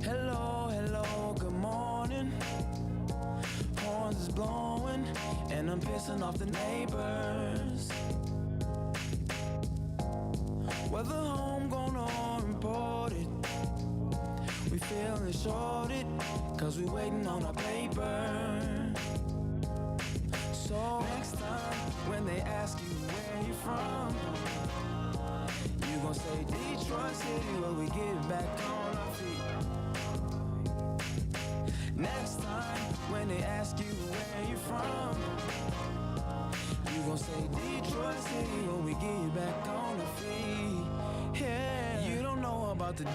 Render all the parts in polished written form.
Hello, hello, good morning. Horns is blowing, and I'm pissing off the neighbors. Whether homegrown or imported, we feeling shorted, cause we waiting on our paper. So next time, when they ask you where you from, you gon' say Detroit City, where we get back on our feet. Next time, when they ask you where you from, you gon' say Detroit City, when we get back on our feet. Yeah, you don't know about the D,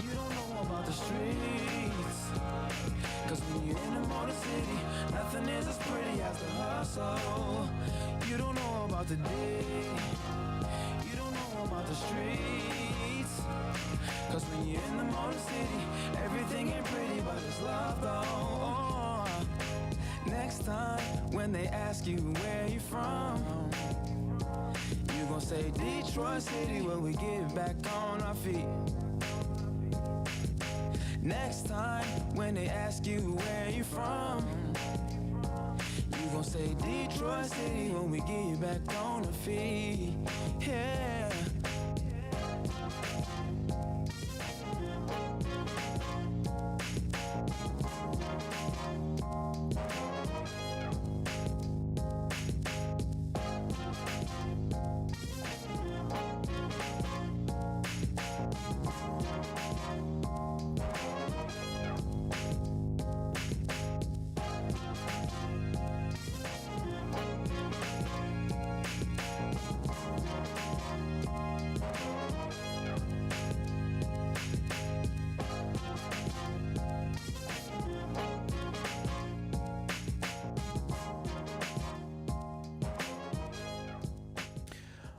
you don't know about the streets, cause when you're in the Motor City, nothing is as pretty as the hustle. You don't know about the D, you don't know about the streets, cause when you're in the Motor City, everything ain't pretty, but it's love though. Next time, when they ask you where you from, you gon' say Detroit City, where we get back on our feet. Next time, when they ask you where you from, you gon' say Detroit City, when we get back on our feet. Yeah.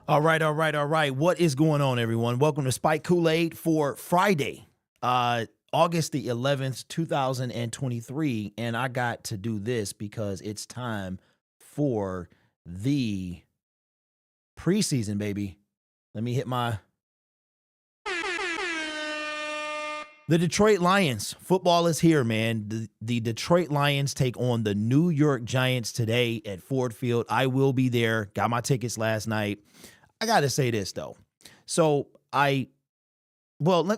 All right. What is going on, everyone? Welcome to Spike Kool-Aid for Friday, August the 11th, 2023. And I got to do this because it's time for the preseason, baby. Let me hit my... The Detroit Lions. Football is here, man. The Detroit Lions take on the New York Giants today at Ford Field. I will be there. Got my tickets last night. I got to say this, though. So let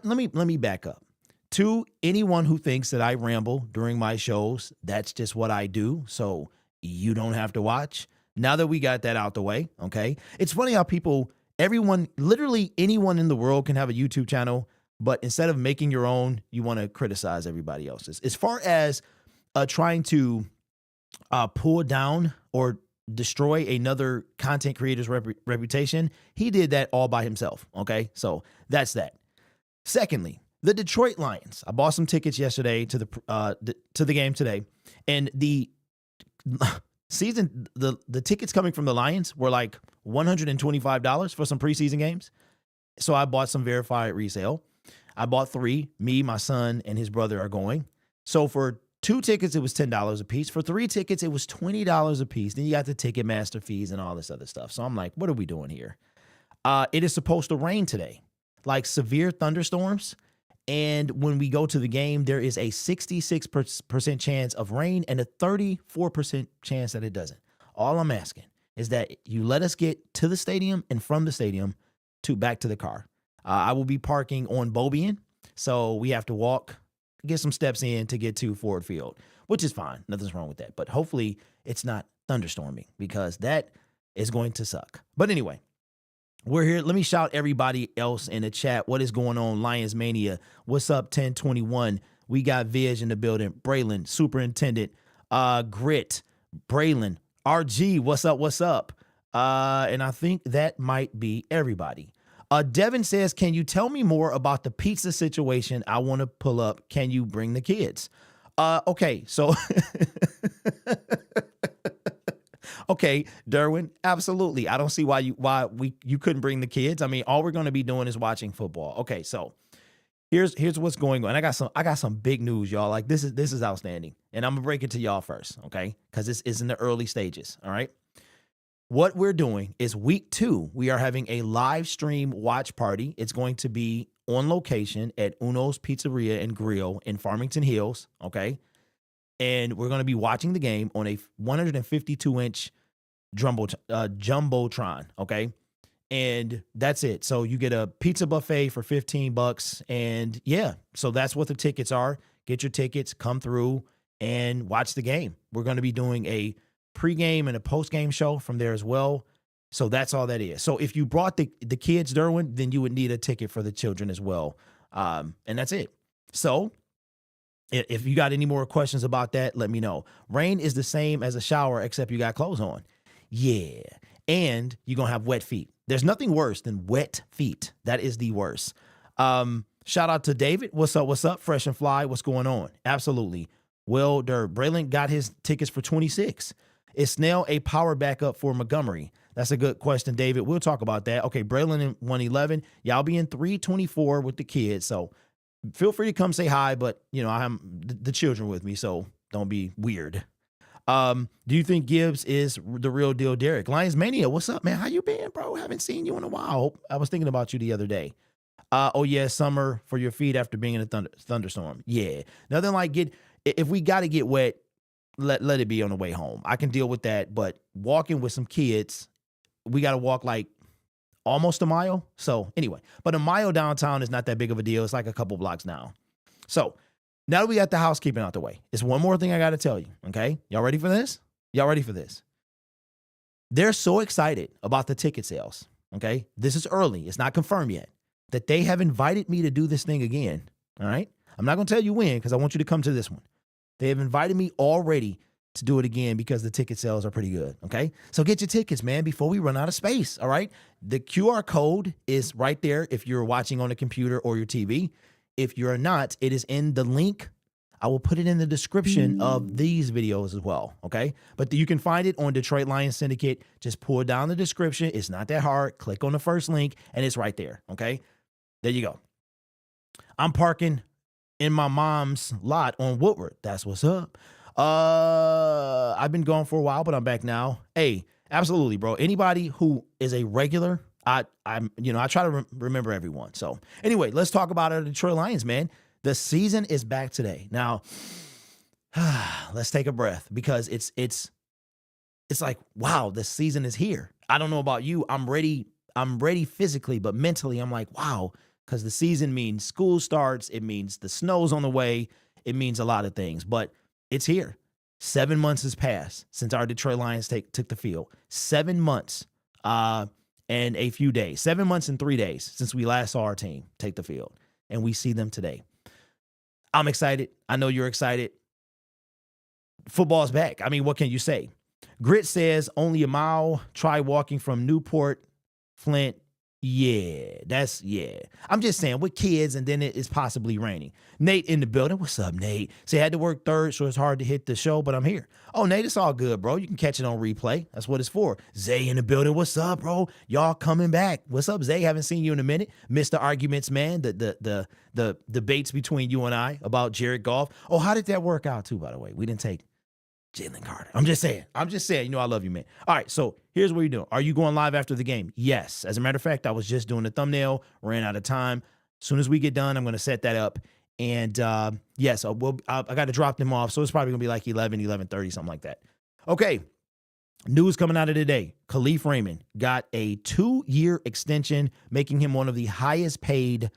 me back up. To anyone who thinks that I ramble during my shows, that's just what I do. So you don't have to watch. Now that we got that out the way, okay? It's funny how everyone, literally anyone in the world can have a YouTube channel, but instead of making your own, you want to criticize everybody else's. As far as trying to pull down or destroy another content creator's reputation, he did that all by himself, okay? So that's that. Secondly, the Detroit Lions. I bought some tickets yesterday to the game today, and the tickets coming from the Lions were like $125 for some preseason games. So I bought some verified resale. I bought 3. Me, my son, and his brother are going. So for 2 tickets, it was $10 a piece. For 3 tickets, it was $20 a piece. Then you got the Ticketmaster fees and all this other stuff. So I'm like, what are we doing here? It is supposed to rain today, like severe thunderstorms. And when we go to the game, there is a 66% chance of rain and a 34% chance that it doesn't. All I'm asking is that you let us get to the stadium and from the stadium back to the car. I will be parking on Bobian, so we have to walk, get some steps in to get to Ford Field, which is fine. Nothing's wrong with that. But hopefully it's not thunderstorming because that is going to suck. But anyway, we're here. Let me shout everybody else in the chat. What is going on? Lions Mania. What's up, 1021? We got Vij in the building. Braylon, Superintendent. Grit. Braylon. RG, what's up? And I think that might be everybody. Devin says, can you tell me more about the pizza situation? I want to pull up. Can you bring the kids? Okay, so... Okay, Derwin, absolutely. I don't see why you couldn't bring the kids. I mean, all we're going to be doing is watching football. Okay, so here's what's going on. I got some big news, y'all. Like this is outstanding. And I'm going to break it to y'all first, okay? Cuz this is in the early stages, all right? What we're doing is week 2, we are having a live stream watch party. It's going to be on location at Uno's Pizzeria and Grill in Farmington Hills, okay? And we're going to be watching the game on a 152-inch Jumbotron, okay? And that's it. So you get a pizza buffet for $15. And yeah, so that's what the tickets are. Get your tickets, come through and watch the game. We're going to be doing a pregame and a postgame show from there as well. So that's all that is. So if you brought the kids, Derwin, then you would need a ticket for the children as well. And that's it. So if you got any more questions about that, let me know. Rain is the same as a shower, except you got clothes on. Yeah. And you're going to have wet feet. There's nothing worse than wet feet. That is the worst. Shout out to David. What's up? What's up? Fresh and Fly. What's going on? Absolutely. Well, Braylon got his tickets for 26. Is Snell a power backup for Montgomery? That's a good question, David. We'll talk about that. Okay, Braylon in 111. Y'all be in 324 with the kids. So feel free to come say hi, but, I have the children with me, so don't be weird. Do you think Gibbs is the real deal, Derek? Lions Mania, what's up, man? How you been, bro? Haven't seen you in a while. I was thinking about you the other day. Oh, yeah, summer for your feet after being in a thunderstorm. Yeah. Nothing like if we got to get wet, let it be on the way home. I can deal with that, but walking with some kids, we got to walk like almost a mile. So anyway, but a mile downtown is not that big of a deal. It's like a couple blocks now. So now that we got the housekeeping out the way, it's one more thing I got to tell you, okay? Y'all ready for this? Y'all ready for this? They're so excited about the ticket sales, okay? This is early. It's not confirmed yet that they have invited me to do this thing again, all right? I'm not going to tell you when because I want you to come to this one. They have invited me already to do it again because the ticket sales are pretty good, okay? So get your tickets, man, before we run out of space, all right? The QR code is right there if you're watching on a computer or your TV. If you're not, it is in the link. I will put it in the description of these videos as well, okay? But you can find it on Detroit Lions Syndicate. Just pull down the description. It's not that hard. Click on the first link, and it's right there, okay? There you go. I'm parking in my mom's lot on Woodward. That's what's up. I've been gone for a while, but I'm back now. Hey, absolutely, bro. Anybody who is a regular, I try to remember everyone. So anyway, let's talk about our Detroit Lions, man. The season is back today. Now, let's take a breath because it's like, wow, the season is here. I don't know about you. I'm ready physically, but mentally I'm like, wow, because the season means school starts. It means the snow's on the way. It means a lot of things, but it's here. 7 months has passed since our Detroit Lions took the field. 7 months and a few days. 7 months and 3 days since we last saw our team take the field, and we see them today. I'm excited. I know you're excited. Football's back. I mean, what can you say? Grit says only a mile. Try walking from Newport, Flint. Yeah. I'm just saying with kids, and then it is possibly raining. Nate in the building. What's up, Nate? Say I had to work third, so it's hard to hit the show, but I'm here. Oh, Nate, it's all good, bro. You can catch it on replay. That's what it's for. Zay in the building. What's up, bro? Y'all coming back. What's up, Zay? Haven't seen you in a minute. Missed the arguments, man. The debates between you and I about Jared Goff. Oh, how did that work out too, by the way? We didn't take Jalen Carter. I'm just saying. I love you, man. All right, so here's what you're doing. Are you going live after the game? Yes. As a matter of fact, I was just doing the thumbnail. Ran out of time. As soon as we get done, I'm going to set that up. And yes, I got to drop them off. So it's probably going to be like 11:30, something like that. Okay. News coming out of today. Khalif Raymond got a 2-year extension, making him one of the highest paid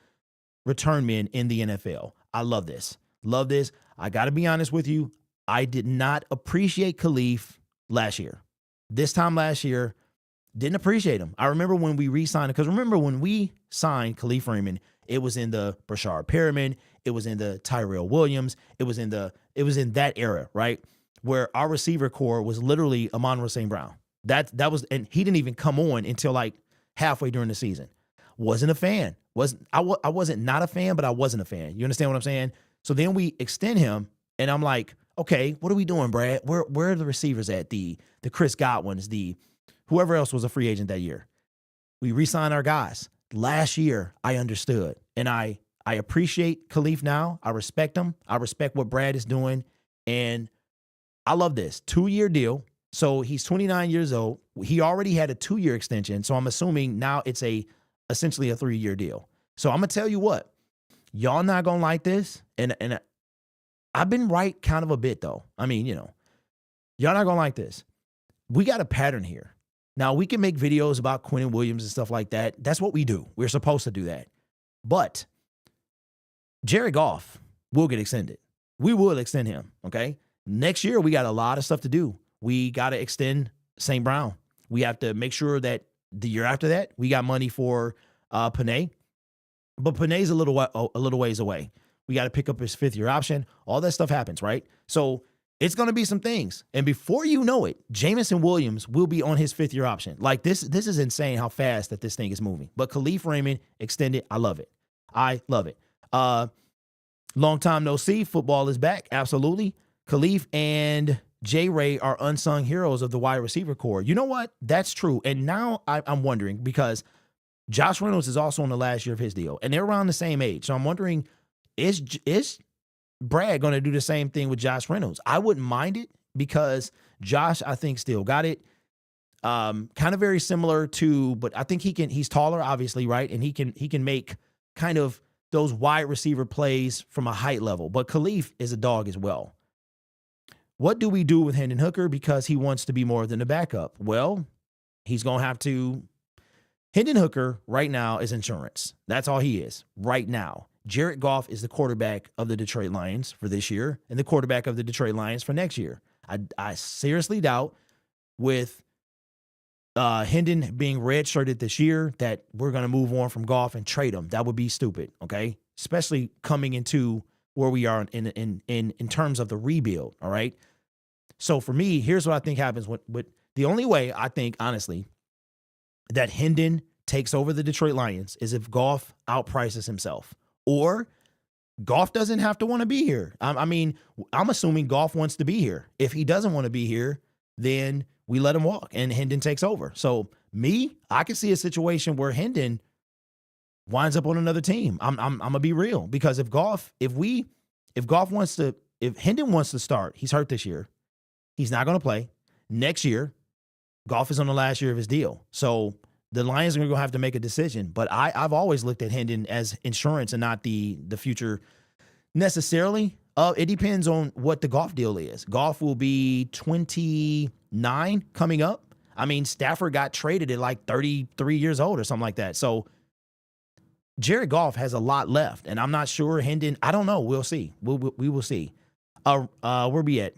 return men in the NFL. I love this. I got to be honest with you. I did not appreciate Khalif last year. This time last year, didn't appreciate him. I remember when we re-signed, because remember when we signed Khalif Raymond, it was in the Brashard Perriman, it was in the Tyrell Williams, it was in that era, right? Where our receiver core was literally Amon-Ra St. Brown. That was, and he didn't even come on until like halfway during the season. Wasn't a fan. I wasn't not a fan, but I wasn't a fan. You understand what I'm saying? So then we extend him, and I'm like, okay, what are we doing, Brad? Where are the receivers at? The Chris Godwins, whoever else was a free agent that year. We re-signed our guys. Last year, I understood. And I appreciate Khalif now. I respect him. I respect what Brad is doing. And I love this. 2-year deal. So he's 29 years old. He already had a 2-year extension. So I'm assuming now it's essentially a 3-year deal. So I'm gonna tell you what, y'all not gonna like this, and I've been right kind of a bit though. I mean, y'all not gonna like this. We got a pattern here. Now we can make videos about Quentin Williams and stuff like that. That's what we do. We're supposed to do that. But Jared Goff will get extended. We will extend him. Okay. Next year we got a lot of stuff to do. We got to extend St. Brown. We have to make sure that the year after that we got money for Panay. But Panay's a little ways away. We got to pick up his 5th-year option. All that stuff happens, right? So it's going to be some things. And before you know it, Jameson Williams will be on his 5th-year option. Like this is insane how fast that this thing is moving. But Khalif Raymond extended. I love it. I love it. Long time no see. Football is back. Absolutely. Khalif and J. Ray are unsung heroes of the wide receiver core. You know what? That's true. And now I'm wondering, because Josh Reynolds is also on the last year of his deal, and they're around the same age. So I'm wondering, is Brad going to do the same thing with Josh Reynolds? I wouldn't mind it, because Josh, I think, still got it. Kind of very similar to, but I think he's taller, obviously, right? And he can make kind of those wide receiver plays from a height level. But Khalif is a dog as well. What do we do with Hendon Hooker because he wants to be more than a backup? Well, he's going to have to. Hendon Hooker right now is insurance. That's all he is right now. Jared Goff is the quarterback of the Detroit Lions for this year and the quarterback of the Detroit Lions for next year. I seriously doubt, with Hendon being redshirted this year, that we're going to move on from Goff and trade him. That would be stupid, okay? Especially coming into where we are in terms of the rebuild, all right? So for me, here's what I think happens with the only way I think, honestly, that Hendon takes over the Detroit Lions is if Goff outprices himself, or Goff doesn't have to want to be here. I mean, I'm assuming Goff wants to be here. If he doesn't want to be here, then we let him walk and Hendon takes over. So I can see a situation where Hendon winds up on another team. I'm gonna be real, because if Hendon wants to start, he's hurt this year. He's not going to play. Next year, Goff is on the last year of his deal. So the Lions are going to have to make a decision. But I've always looked at Hendon as insurance and not the future necessarily. It depends on what the Goff deal is. Goff will be 29 coming up. I mean, Stafford got traded at like 33 years old or something like that. So Jared Goff has a lot left, and I'm not sure Hendon. I don't know. We'll see. We will see. Where we at?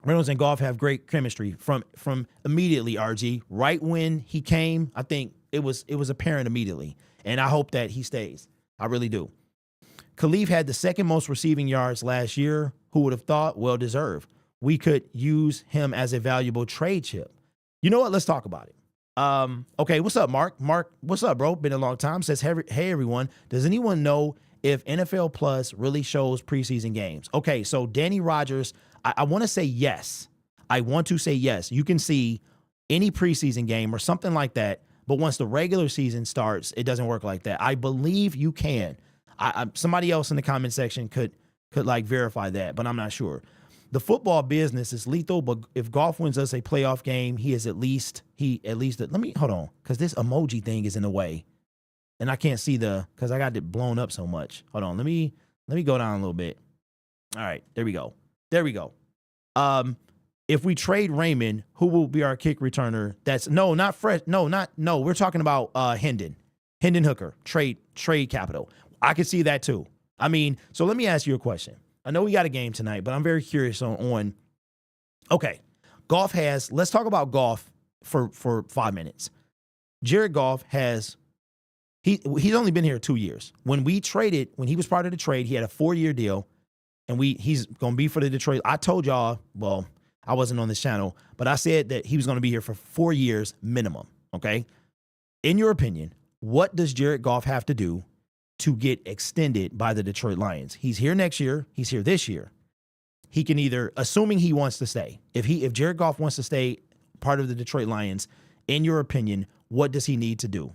Reynolds and Goff have great chemistry from immediately, RG. Right when he came, I think it was apparent immediately. And I hope that he stays. I really do. Khalif had the second most receiving yards last year. Who would have thought? Well deserved. We could use him as a valuable trade chip. You know what? Let's talk about it. Okay, what's up, Mark? Mark, what's up, bro? Been a long time. Says, hey, everyone. Does anyone know if NFL Plus really shows preseason games? Okay, so Danny Rogers, I want to say yes. I want to say yes. You can see any preseason game or something like that, but once the regular season starts, it doesn't work like that. I believe you can. Somebody else in the comment section could like verify that, but I'm not sure. The football business is lethal, but if Goff wins us a playoff game, let me hold on, because this emoji thing is in the way, and I can't see because I got it blown up so much. Hold on, let me go down a little bit. All right, there we go. If we trade Raymond, who will be our kick returner? That's not fresh. No. We're talking about Hendon Hooker, trade capital. I could see that too. I mean, so let me ask you a question. I know we got a game tonight, but I'm very curious on okay, Goff has, let's talk about Goff for 5 minutes. Jared Goff he's only been here 2 years. When he was part of the trade, he had a 4-year deal, and he's going to be for the Detroit. I told y'all, well, I wasn't on this channel, but I said that he was going to be here for 4 years minimum, okay? In your opinion, what does Jared Goff have to do to get extended by the Detroit Lions? He's here next year. He's here this year. He can either, assuming he wants to stay, if Jared Goff wants to stay part of the Detroit Lions, in your opinion, what does he need to do?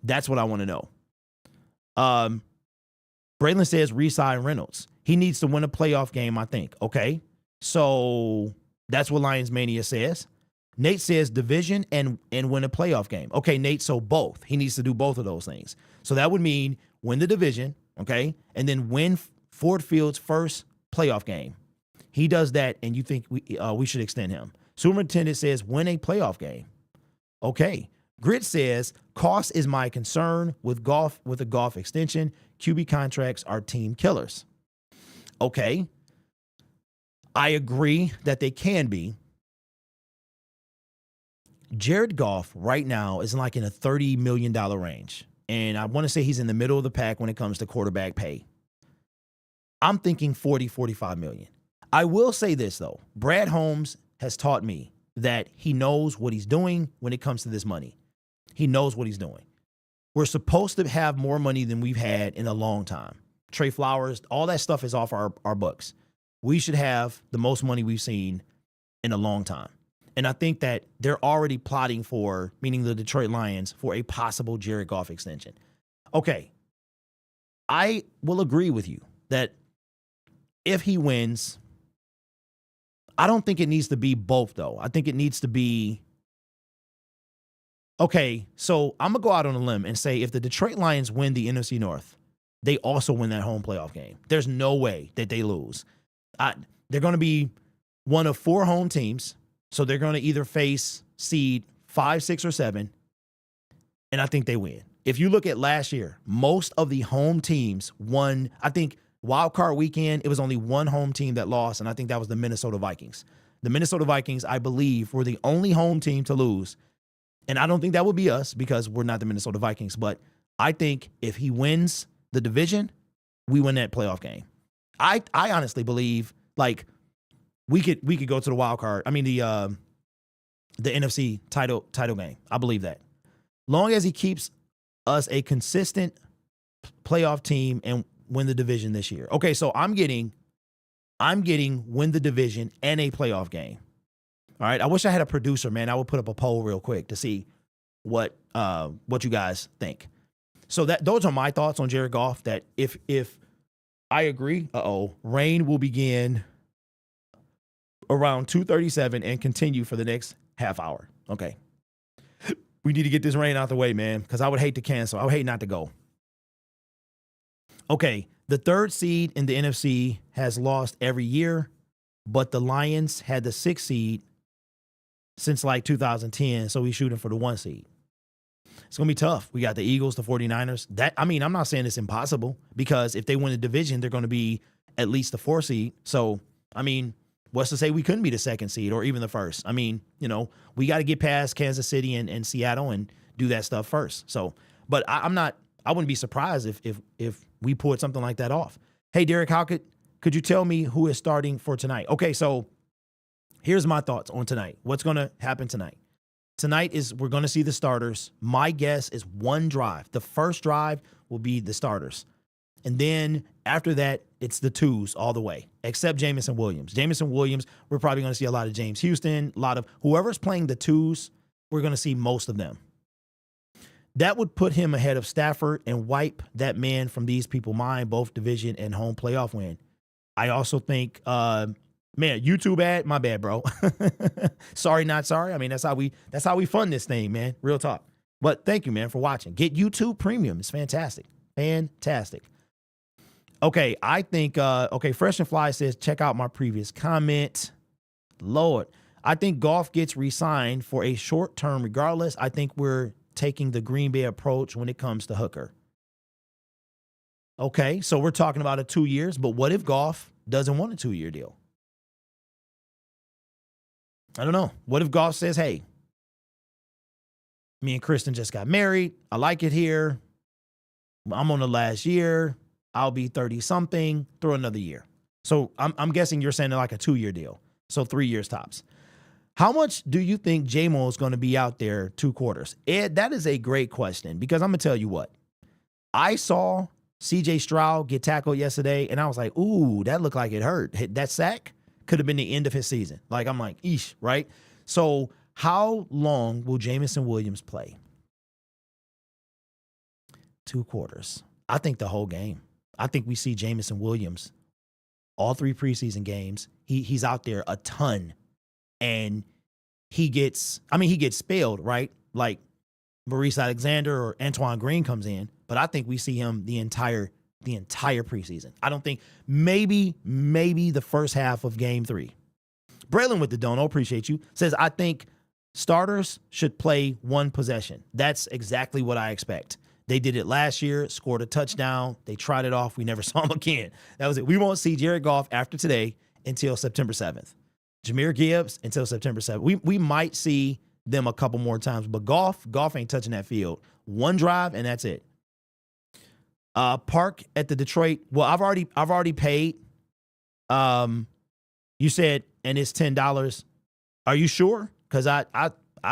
That's what I want to know. Braylon says re-sign Reynolds. He needs to win a playoff game, I think. Okay, so that's what Lions Mania says. Nate says division and win a playoff game. Okay, Nate, so both. He needs to do both of those things. So that would mean win the division, okay, and then win Ford Field's first playoff game. He does that, and you think we should extend him. Superintendent says win a playoff game. Okay. Grit says cost is my concern with a golf extension. QB contracts are team killers. Okay. I agree that they can be. Jared Goff right now is like in a $30 million range. And I want to say he's in the middle of the pack when it comes to quarterback pay. I'm thinking 40, 45 million. I will say this, though. Brad Holmes has taught me that he knows what he's doing when it comes to this money. He knows what he's doing. We're supposed to have more money than we've had in a long time. Trey Flowers, all that stuff is off our books. We should have the most money we've seen in a long time. And I think that they're already plotting for, meaning the Detroit Lions, for a possible Jared Goff extension. Okay, I will agree with you that if he wins, I don't think it needs to be both, though. I think it needs to be, okay, so I'm going to go out on a limb and say if the Detroit Lions win the NFC North, they also win that home playoff game. There's no way that they lose. They're going to be one of 4 home teams. So they're going to either face seed 5, 6, or 7, and I think they win. If you look at last year, most of the home teams won. I think wild card weekend, it was only one home team that lost, and I think that was the Minnesota Vikings. The Minnesota Vikings, I believe, were the only home team to lose, and I don't think that would be us because we're not the Minnesota Vikings, but I think if he wins the division, we win that playoff game. I honestly believe, like, we could go to the wild card. I mean the NFC title game. I believe that. Long as he keeps us a consistent playoff team and win the division this year. Okay, so I'm getting win the division and a playoff game. All right. I wish I had a producer, man. I would put up a poll real quick to see what you guys think. So those are my thoughts on Jared Goff. That if I agree, rain will begin around 2:37 and continue for the next half hour. Okay. We need to get this rain out the way, man, because I would hate to cancel. I would hate not to go. Okay. The 3rd seed in the NFC has lost every year, but the Lions had the 6th seed since like 2010, so we're shooting for the 1 seed. It's going to be tough. We got the Eagles, the 49ers. I'm not saying it's impossible because if they win the division, they're going to be at least the 4 seed. So, what's to say we couldn't be the 2nd seed or even the 1st? We got to get past Kansas City and Seattle and do that stuff first. So, but I wouldn't be surprised if we pulled something like that off. Hey, Derek, could you tell me who is starting for tonight? Okay, so here's my thoughts on tonight. What's going to happen tonight? Tonight we're going to see the starters. My guess is 1 drive. The first drive will be the starters. And then after that, it's the 2s all the way, except Jamison Williams. Jamison Williams, we're probably going to see a lot of James Houston, a lot of whoever's playing the 2s, we're going to see most of them. That would put him ahead of Stafford and wipe that man from these people's mind, both division and home playoff win. I also think, YouTube ad, my bad, bro. Sorry, not sorry. That's how we fund this thing, man. Real talk. But thank you, man, for watching. Get YouTube Premium. It's fantastic. Fantastic. Okay, I think, Fresh and Fly says, check out my previous comment. Lord, I think Goff gets re-signed for a short term regardless. I think we're taking the Green Bay approach when it comes to Hooker. Okay, so we're talking about a 2 years, but what if Goff doesn't want a 2-year deal? I don't know. What if Goff says, hey, me and Kristen just got married. I like it here. I'm on the last year. I'll be 30-something. Throw another year. So I'm guessing you're saying like a 2-year deal. So 3 years tops. How much do you think J-Mo is going to be out there 2 quarters? Ed, that is a great question because I'm going to tell you what. I saw C.J. Stroud get tackled yesterday, and I was like, ooh, that looked like it hurt. That sack could have been the end of his season. Like, I'm like, eesh, right? So how long will Jamison Williams play? 2 quarters. I think the whole game. I think we see Jamison Williams all 3 preseason games. He's out there a ton. And he gets spelled, right? Like Maurice Alexander or Antoine Green comes in, but I think we see him the entire preseason. I don't think maybe the first half of game 3. Braylon with the dono, appreciate you, says, I think starters should play one possession. That's exactly what I expect. They did it last year, scored a touchdown. They tried it off. We never saw him again. That was it. We won't see Jared Goff after today until September 7th. Jahmyr Gibbs until September 7th. We might see them a couple more times, but Goff ain't touching that field. One drive, and that's it. Park at the Detroit. Well, I've already paid. You said, and it's $10. Are you sure? Because I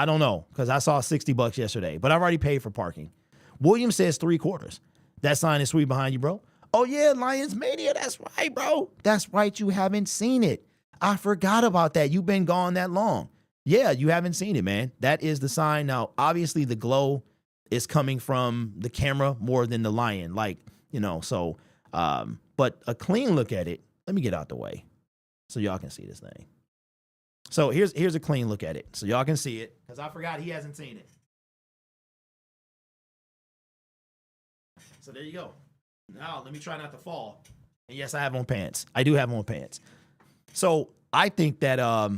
don't know, because I saw $60 yesterday, but I've already paid for parking. Williams says 3/4. That sign is sweet behind you, bro. Oh yeah, Lions Mania. That's right, bro. That's right. You haven't seen it. I forgot about that. You've been gone that long. Yeah, you haven't seen it, man. That is the sign. Now, obviously, the glow is coming from the camera more than the lion. Like, so, but a clean look at it. Let me get out the way so y'all can see this thing. So here's a clean look at it so y'all can see it, because I forgot he hasn't seen it. So there you go. Now let me try not to fall. And yes, I have on pants. I do have on pants. So I think that I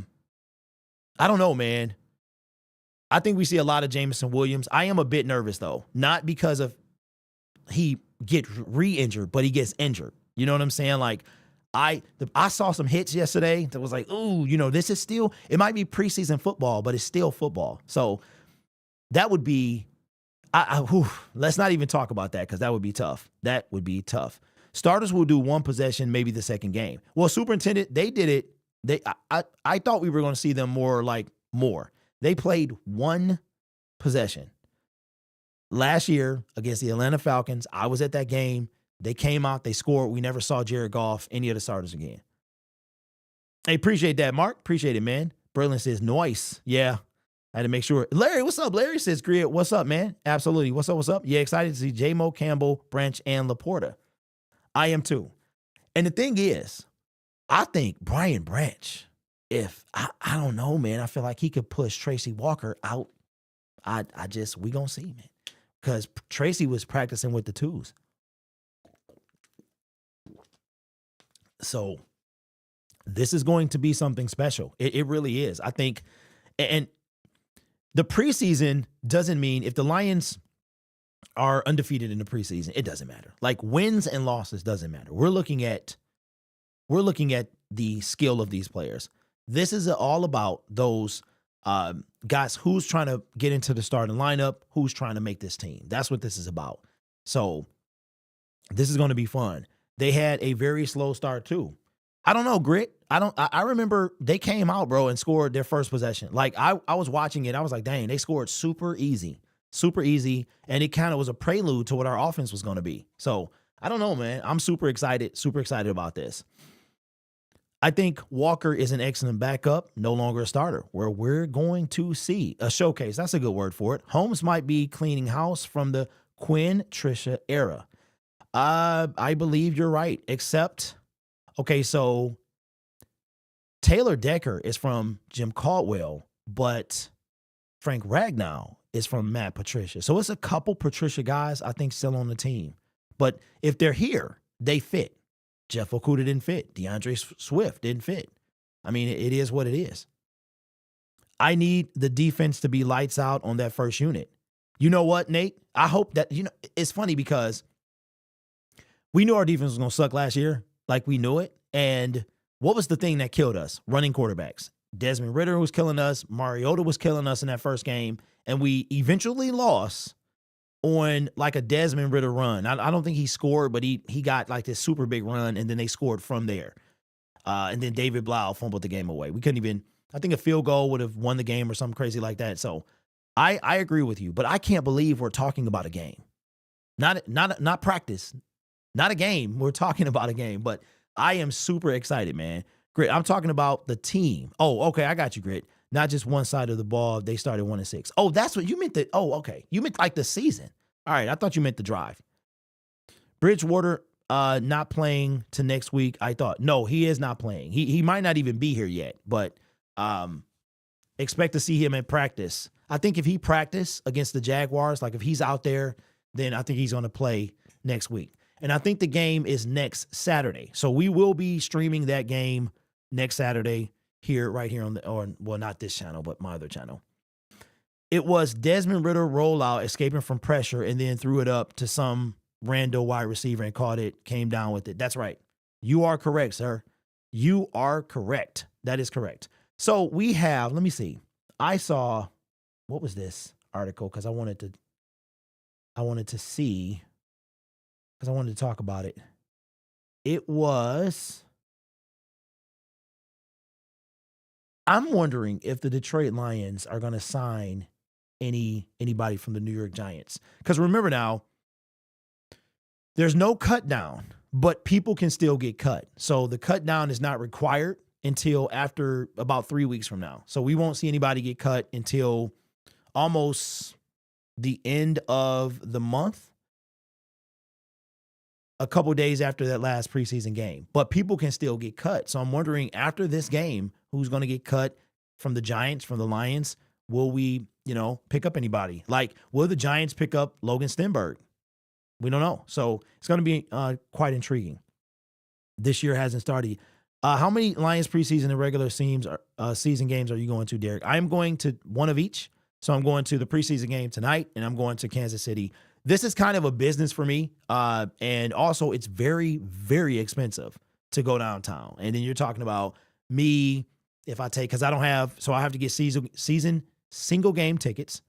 don't know, man. I think we see a lot of Jameson Williams. I am a bit nervous though, not because of he get re-injured, but he gets injured. You know what I'm saying? Like I saw some hits yesterday that was like, ooh, this is still, it might be preseason football, but it's still football. So that would be, let's not even talk about that, because that would be tough. That would be tough. Starters will do one possession, maybe the second game. Well, superintendent, they did it. I thought we were going to see them more. They played one possession. Last year against the Atlanta Falcons, I was at that game. They came out, they scored. We never saw Jared Goff, any of the starters again. Hey, appreciate that, Mark. Appreciate it, man. Berlin says, nice. Yeah, I had to make sure. Larry, what's up? Larry says, Grid, what's up, man? Absolutely. What's up? Yeah, excited to see J-Mo, Campbell, Branch, and Laporta. I am too. And the thing is, I think Brian Branch, I don't know, man. I feel like he could push Tracy Walker out. We gonna see, man. Because Tracy was practicing with the twos. So this is going to be something special. It really is. I think, and the preseason doesn't mean, if the Lions are undefeated in the preseason, it doesn't matter. Like wins and losses doesn't matter. We're looking at the skill of these players. This is all about those guys who's trying to get into the starting lineup, who's trying to make this team. That's what this is about. So this is going to be fun. They had a very slow start too. I don't know, Grit. I remember they came out, bro, and scored their first possession. Like I was watching it. I was like, dang, they scored super easy. And it kind of was a prelude to what our offense was going to be. So I don't know, man. I'm super excited about this. I think Walker is an excellent backup, no longer a starter, where we're going to see a showcase. That's a good word for it. Holmes might be cleaning house from the Quinn Trisha era. I believe you're right, except, okay, so Taylor Decker is from Jim Caldwell, but Frank Ragnow is from Matt Patricia. So it's a couple Patricia guys, I think, still on the team. But if they're here, they fit. Jeff Okuda didn't fit. DeAndre Swift didn't fit. I mean, it is what it is. I need the defense to be lights out on that first unit. You know what, Nate? I hope that, it's funny because we knew our defense was going to suck last year. Like, we knew it. And what was the thing that killed us? Running quarterbacks. Desmond Ridder was killing us. Mariota was killing us in that first game. And we eventually lost on like a Desmond Ridder run. I don't think he scored, but he got like this super big run, and then they scored from there. And then David Blau fumbled the game away. We couldn't even, I think a field goal would have won the game or something crazy like that. So I agree with you, but I can't believe we're talking about a game. Not practice. Not a game. We're talking about a game, but I am super excited, man. Grit, I'm talking about the team. Oh, okay, I got you, Grit. Not just one side of the ball. They started 1-6. Oh, that's what you meant. Okay. You meant like the season. All right, I thought you meant the drive. Bridgewater not playing to next week, I thought. No, he is not playing. He might not even be here yet, but expect to see him in practice. I think if he practice against the Jaguars, like if he's out there, then I think he's going to play next week. And I think the game is next Saturday. So we will be streaming that game next Saturday right here on well, not this channel, but my other channel. It was Desmond Ridder rollout, escaping from pressure, and then threw it up to some random wide receiver and caught it, came down with it. That's right. You are correct, sir. You are correct. That is correct. So we have, let me see. I saw, what was this article? Because I wanted to see, because I wanted to talk about it. It was, I'm wondering if the Detroit Lions are going to sign anybody from the New York Giants. Because remember now, there's no cut down, but people can still get cut. So the cut down is not required until after about 3 weeks from now. So we won't see anybody get cut until almost the end of the month, a couple days after that last preseason game. But people can still get cut. So I'm wondering, after this game, who's going to get cut from the Giants, from the Lions? Will we, pick up anybody? Like, will the Giants pick up Logan Stenberg? We don't know. So it's going to be quite intriguing. This year hasn't started. How many Lions preseason and regular season games are you going to, Derek? I'm going to one of each. So I'm going to the preseason game tonight, and I'm going to Kansas City. This is kind of a business for me. And also it's very, very expensive to go downtown. And then you're talking about me, because I don't have, so I have to get season single game tickets.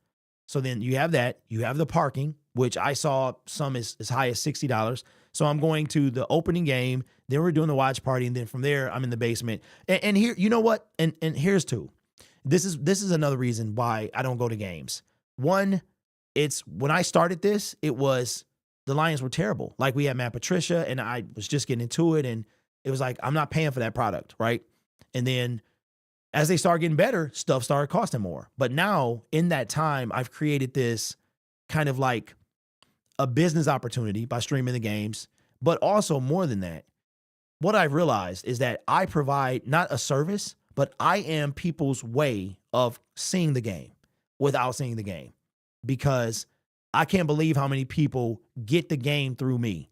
So then you have that. You have the parking, which I saw some as high as $60. So I'm going to the opening game. Then we're doing the watch party. And then from there, I'm in the basement. And here, you know what? And here's two. This is another reason why I don't go to games. One, it's when I started this, it was the Lions were terrible. Like, we had Matt Patricia, and I was just getting into it. And it was like, I'm not paying for that product, right? And then as they started getting better, stuff started costing more. But now, in that time, I've created this kind of like a business opportunity by streaming the games. But also, more than that, what I've realized is that I provide not a service, but I am people's way of seeing the game without seeing the game. Because I can't believe how many people get the game through me,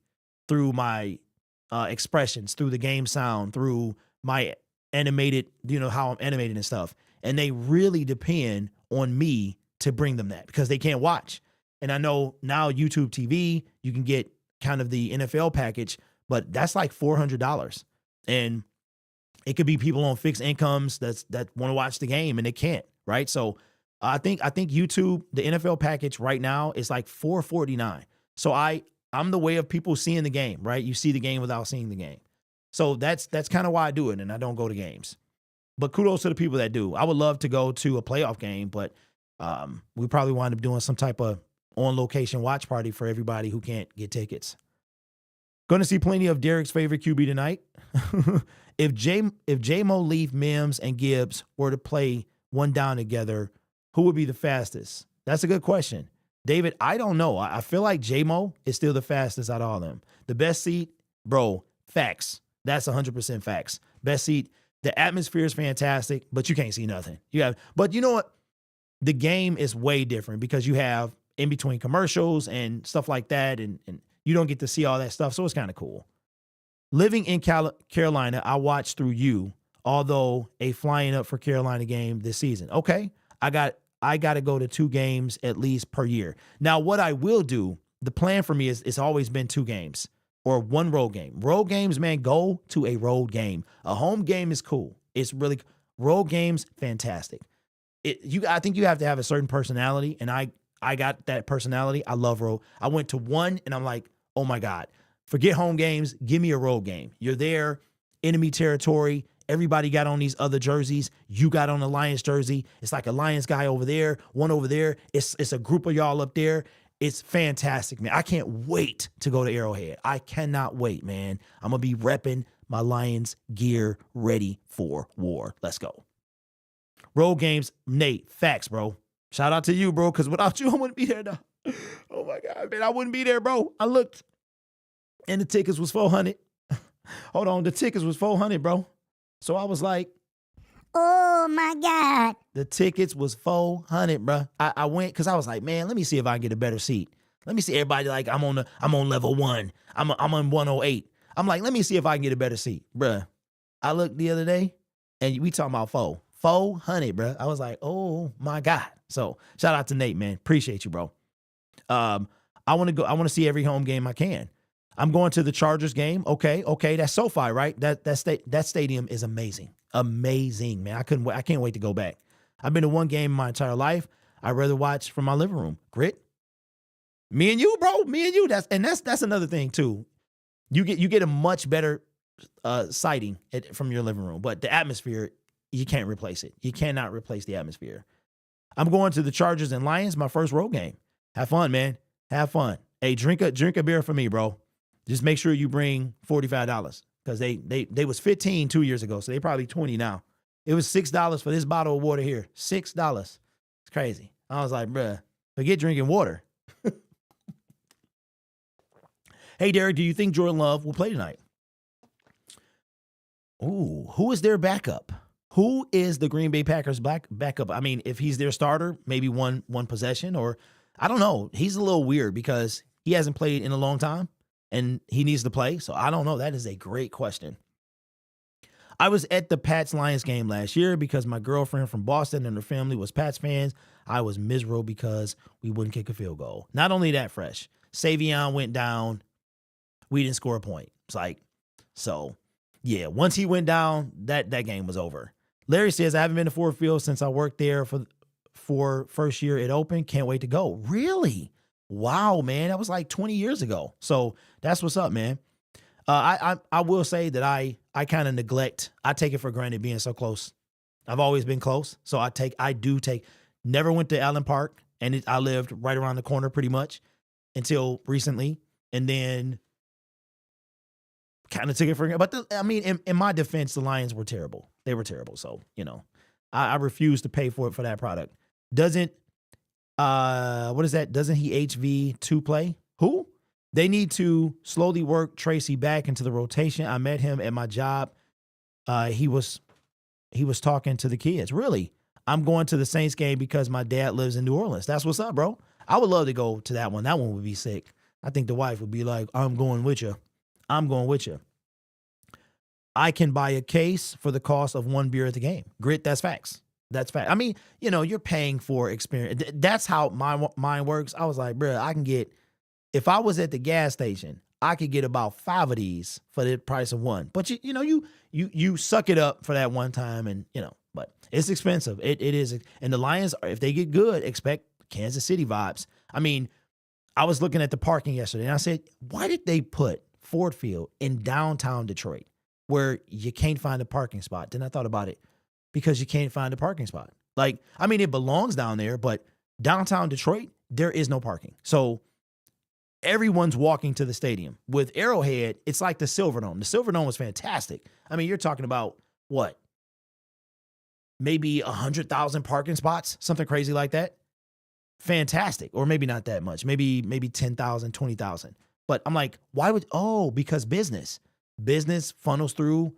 through my expressions, through the game sound, through my animated, how I'm animated and stuff. And they really depend on me to bring them that, because they can't watch. And I know now YouTube TV, you can get kind of the NFL package, but that's like $400. And it could be people on fixed incomes that want to watch the game and they can't, right? So I think YouTube, the NFL package right now is like $449. So I'm the way of people seeing the game, right? You see the game without seeing the game. So that's kind of why I do it, and I don't go to games. But kudos to the people that do. I would love to go to a playoff game, but we probably wind up doing some type of on-location watch party for everybody who can't get tickets. Going to see plenty of Derek's favorite QB tonight. If J-Mo, Leaf, Mims, and Gibbs were to play one down together, who would be the fastest? That's a good question. David, I don't know. I feel like J-Mo is still the fastest out of all of them. The best seat, bro, facts. That's 100% facts. Best seat. The atmosphere is fantastic, but you can't see nothing. But you know what? The game is way different because you have in between commercials and stuff like that, and you don't get to see all that stuff, so it's kind of cool. Living in Carolina, I watched through you, although a flying up for Carolina game this season. Okay, I got to go to 2 games at least per year. Now, what I will do, the plan for me is it's always been 2 games or 1 road game. Road games, man, go to a road game. A home game is cool. It's really road games, fantastic. I think you have to have a certain personality, and I got that personality. I love road. I went to 1, and I'm like, oh my God, forget home games. Give me a road game. You're there, enemy territory. Everybody got on these other jerseys. You got on a Lions jersey. It's like a Lions guy over there, one over there. It's a group of y'all up there. It's fantastic, man. I can't wait to go to Arrowhead. I cannot wait, man. I'm going to be repping my Lions gear, ready for war. Let's go. Road games, Nate, facts, bro. Shout out to you, bro, because without you, I wouldn't be there, though. Oh, my God, man, I wouldn't be there, bro. I looked, and the tickets was $400. Hold on, the tickets was $400, bro. So I was like, Oh my God. The tickets was 400, bruh. I went because I was like, man, let me see if I can get a better seat. Let me see everybody like I'm on level 1. I'm on 108. I'm like, let me see if I can get a better seat, bruh. I looked the other day, and we talking about 400, bruh. I was like, oh my God. So shout out to Nate, man. Appreciate you, bro. I want to go. I want to see every home game I can. I'm going to the Chargers game. Okay. That's SoFi, right? That stadium is amazing. Amazing, man. I can't wait to go back. I've been to one game in my entire life. I'd rather watch from my living room. Grit. Me and you, bro. Me and you. That's another thing too. You get a much better sighting from your living room, but the atmosphere, you can't replace it. You cannot replace the atmosphere. I'm going to the Chargers and Lions, my first road game. Have fun, man. Have fun. Hey, drink a beer for me, bro. Just make sure you bring $45 because they was 15 2 years ago, so they probably 20 now. It was $6 for this bottle of water here. $6. It's crazy. I was like, bruh, forget drinking water. Hey, Derek, do you think Jordan Love will play tonight? Ooh, who is their backup? Who is the Green Bay Packers backup? I mean, if he's their starter, maybe one possession, or I don't know. He's a little weird because he hasn't played in a long time and he needs to play. So I don't know. That is a great question. I was at the Pats-Lions game last year because my girlfriend from Boston and her family was Pats fans. I was miserable because we wouldn't kick a field goal. Not only that, Fresh, Savion went down. We didn't score a point. It's like, so yeah, once he went down, that game was over. Larry says, I haven't been to Ford Field since I worked there for first year it opened. Can't wait to go. Really? Wow, man. That was like 20 years ago. So that's what's up, man. I will say that I kind of I take it for granted being so close. I've always been close. So never went to Allen Park, and I lived right around the corner pretty much until recently. And then kind of took it for granted. But in my defense, the Lions were terrible. They were terrible. So, I refuse to pay for that product. Doesn't he HV2 play? Who? They need to slowly work Tracy back into the rotation. I met him at my job. He was talking to the kids. Really? I'm going to the Saints game because my dad lives in New Orleans. That's what's up, bro. I would love to go to that one. That one would be sick. I think the wife would be like, I'm going with you. I'm going with you. I can buy a case for the cost of one beer at the game. Grit, that's facts. That's fact. I mean, you're paying for experience. That's how my mind works. I was like, bro, if I was at the gas station, I could get about 5 of these for the price of one. But you suck it up for that one time, and but it's expensive. It is. And the Lions, if they get good, expect Kansas City vibes. I mean, I was looking at the parking yesterday, and I said, why did they put Ford Field in downtown Detroit where you can't find a parking spot? Then I thought about it. Because you can't find a parking spot. It belongs down there, but downtown Detroit, there is no parking. So everyone's walking to the stadium. With Arrowhead, it's like the Silverdome. The Silverdome was fantastic. I mean, you're talking about what? Maybe 100,000 parking spots, something crazy like that. Fantastic. Or maybe not that much. Maybe 10,000, 20,000. But I'm like, because business funnels through.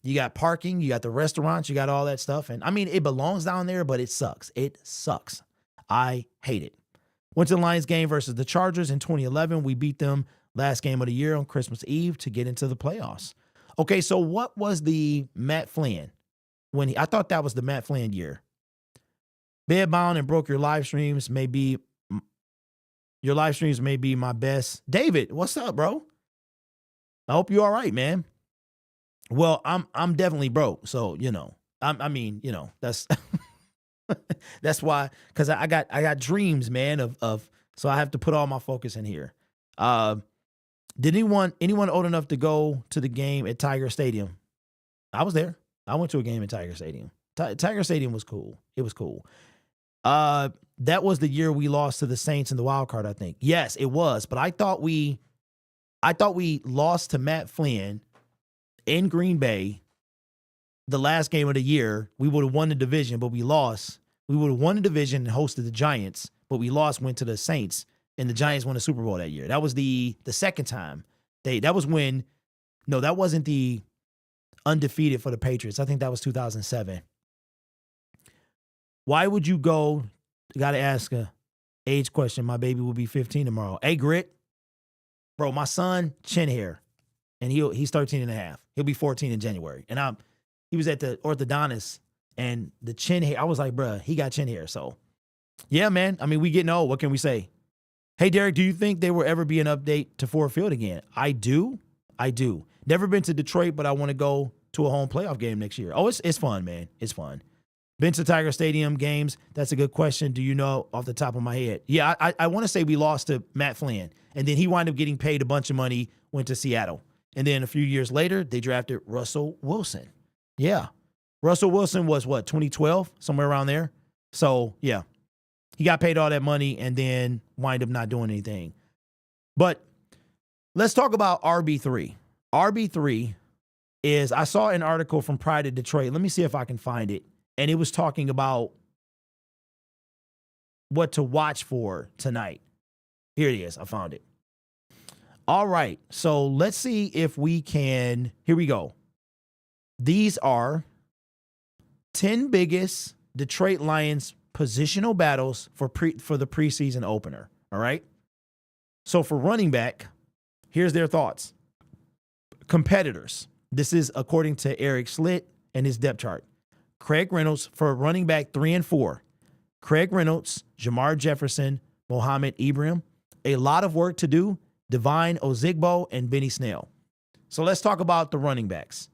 You got parking, you got the restaurants, you got all that stuff. And it belongs down there, but it sucks. It sucks. I hate it. Went to the Lions game versus the Chargers in 2011. We beat them last game of the year on Christmas Eve to get into the playoffs. Okay, so what was the Matt Flynn? I thought that was the Matt Flynn year. Bedbound and broke your live streams may be my best. David, what's up, bro? I hope you're all right, man. Well, I'm definitely broke, so that's that's why, because I got dreams, man, of so I have to put all my focus in here. Did anyone old enough to go to the game at Tiger Stadium? I was there. I went to a game at Tiger Stadium. Tiger Stadium was cool. It was cool. That was the year we lost to the Saints in the wild card, I think. Yes, it was. But I thought we lost to Matt Flynn in Green Bay the last game of the year. We would have won the division, but we lost. We would have won the division and hosted the Giants, but we lost, went to the Saints, and the Giants won the Super Bowl that year. That was the second time. That wasn't the undefeated for the Patriots. I think that was 2007. Why would you go? Got to ask a age question. My baby will be 15 tomorrow. Hey, Grit. Bro, my son, chin hair. And he's 13 and a half. He'll be 14 in January. And he was at the orthodontist, and the chin hair, I was like, bruh, he got chin hair. So, yeah, man. I mean, we getting old. What can we say? Hey, Derek, do you think there will ever be an update to Ford Field again? I do. Never been to Detroit, but I want to go to a home playoff game next year. Oh, it's fun, man. It's fun. Been to Tiger Stadium games? That's a good question. Do you know off the top of my head? Yeah, I want to say we lost to Matt Flynn, and then he wound up getting paid a bunch of money, went to Seattle. And then a few years later, they drafted Russell Wilson. Yeah. Russell Wilson was, 2012? Somewhere around there. So, yeah. He got paid all that money and then wind up not doing anything. But let's talk about RB3. RB3 is, I saw an article from Pride of Detroit. Let me see if I can find it. And it was talking about what to watch for tonight. Here it is. I found it. All right. So let's see if we can. Here we go. These are 10 biggest Detroit Lions positional battles for the preseason opener. All right. So for running back, here's their thoughts. Competitors. This is according to Eric Slitt and his depth chart. Craig Reynolds for running back 3 and 4. Craig Reynolds, Jamar Jefferson, Mohamed Ibrahim. A lot of work to do. Divine Ozigbo and Benny Snell. So let's talk about the running backs.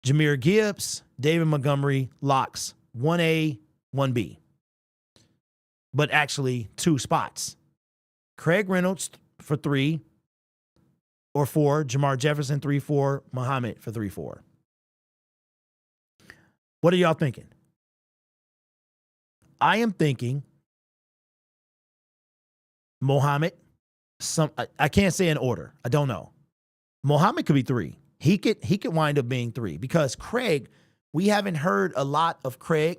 Jahmyr Gibbs, David Montgomery, locks 1A, 1B. But actually 2 spots. Craig Reynolds for 3 or 4. Jamar Jefferson 3-4. Mohamed for 3-4. What are y'all thinking? I am thinking Mohamed. I can't say in order. I don't know. Mohamed could be 3. He could wind up being 3 because Craig, we haven't heard a lot of Craig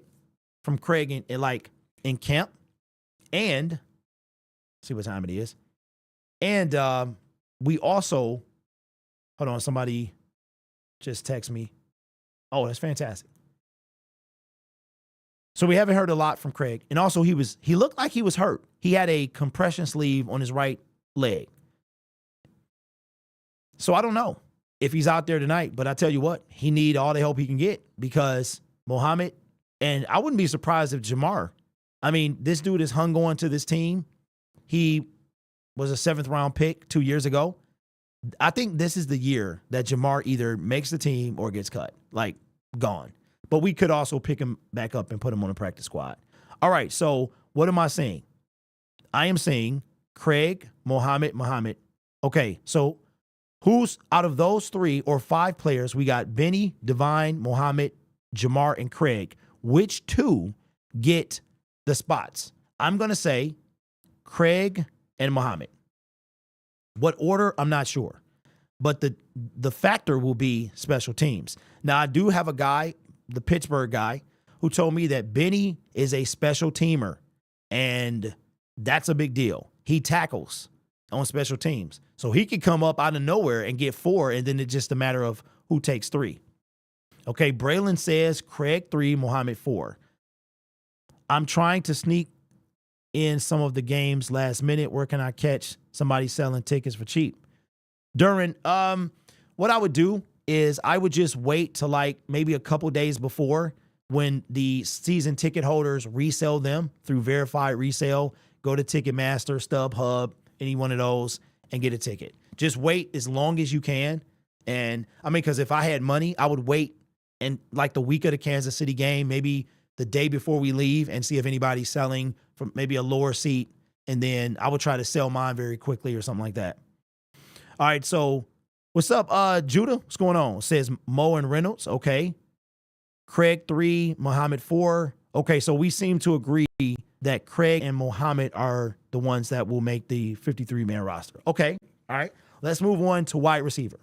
in camp. And see what time it is. And we also, hold on, somebody just text me. Oh, that's fantastic. So we haven't heard a lot from Craig. And also he looked like he was hurt. He had a compression sleeve on his right leg. So I don't know if he's out there tonight, but I tell you what, he need all the help he can get because Mohamed, and I wouldn't be surprised if Jamar, I mean, this dude is hung on to this team. He was a 7th round pick 2 years ago. I think this is the year that Jamar either makes the team or gets cut, like gone. But we could also pick him back up and put him on a practice squad. All right, so what am I saying? I am saying Craig, Mohamed. Okay, so who's out of those 3 or 5 players? We got Benny, Divine, Mohamed, Jamar, and Craig. Which 2 get the spots? I'm going to say Craig and Mohamed. What order? I'm not sure. But the factor will be special teams. Now, I do have a guy, the Pittsburgh guy, who told me that Benny is a special teamer, and that's a big deal. He tackles on special teams. So he could come up out of nowhere and get 4, and then it's just a matter of who takes 3. Okay, Braylon says Craig 3, Mohamed 4. I'm trying to sneak in some of the games last minute. Where can I catch somebody selling tickets for cheap? During, what I would do is I would just wait till like maybe a couple days before when the season ticket holders resell them through verified resale. Go to Ticketmaster, StubHub, any one of those, and get a ticket. Just wait as long as you can. And I mean, because if I had money, I would wait and like the week of the Kansas City game, maybe the day before we leave, and see if anybody's selling from maybe a lower seat. And then I would try to sell mine very quickly or something like that. All right, so what's up, Judah? What's going on? Says Mo and Reynolds. Okay. Craig 3, Mohamed 4. Okay, so we seem to agree that Craig and Mohamed are the ones that will make the 53-man roster. Okay, all right. Let's move on to wide receiver.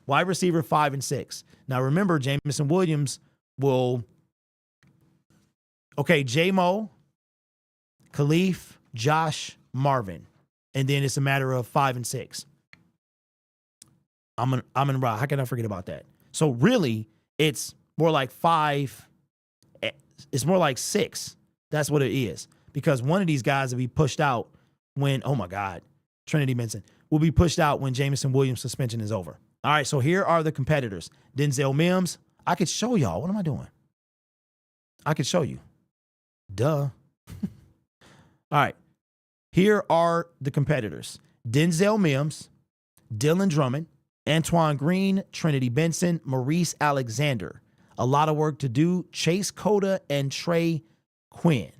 Wide receiver 5 and 6. Now, remember, Jameson Williams will... Okay, J-Mo, Khalif, Josh, Marvin. And then it's a matter of 5 and 6. I'm in Ra. How can I forget about that? So really, it's more like 5, It's more like 6. That's what it is. Because one of these guys will be pushed out when, oh my God, Trinity Benson will be pushed out when Jameson Williams' suspension is over. All right, so here are the competitors. Denzel Mims. I could show y'all. What am I doing? I could show you. Duh. All right. Here are the competitors. Denzel Mims, Dylan Drummond, Antoine Green, Trinity Benson, Maurice Alexander. A lot of work to do. Chase Cota and Trey Quinn.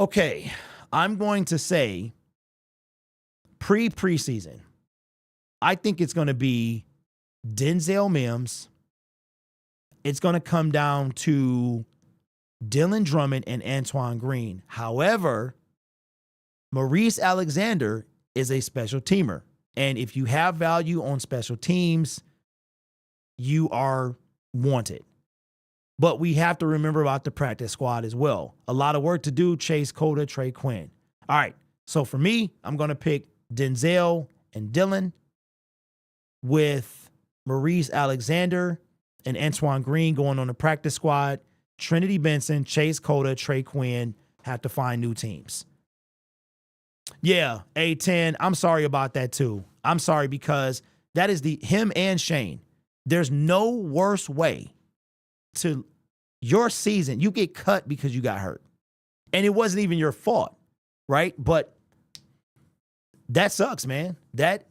Okay, I'm going to say preseason. I think it's going to be Denzel Mims. It's going to come down to Dylan Drummond and Antoine Green. However, Maurice Alexander is a special teamer. And if you have value on special teams, you are wanted. But we have to remember about the practice squad as well. A lot of work to do. Chase Cota, Trey Quinn. All right. So for me, I'm going to pick Denzel and Dylan with Maurice Alexander and Antoine Green going on the practice squad. Trinity Benson, Chase Cota, Trey Quinn have to find new teams. Yeah, A10, I'm sorry about that too. I'm sorry because that is him and Shane. There's no worse way to your season. You get cut because you got hurt. And it wasn't even your fault, right? But that sucks, man. That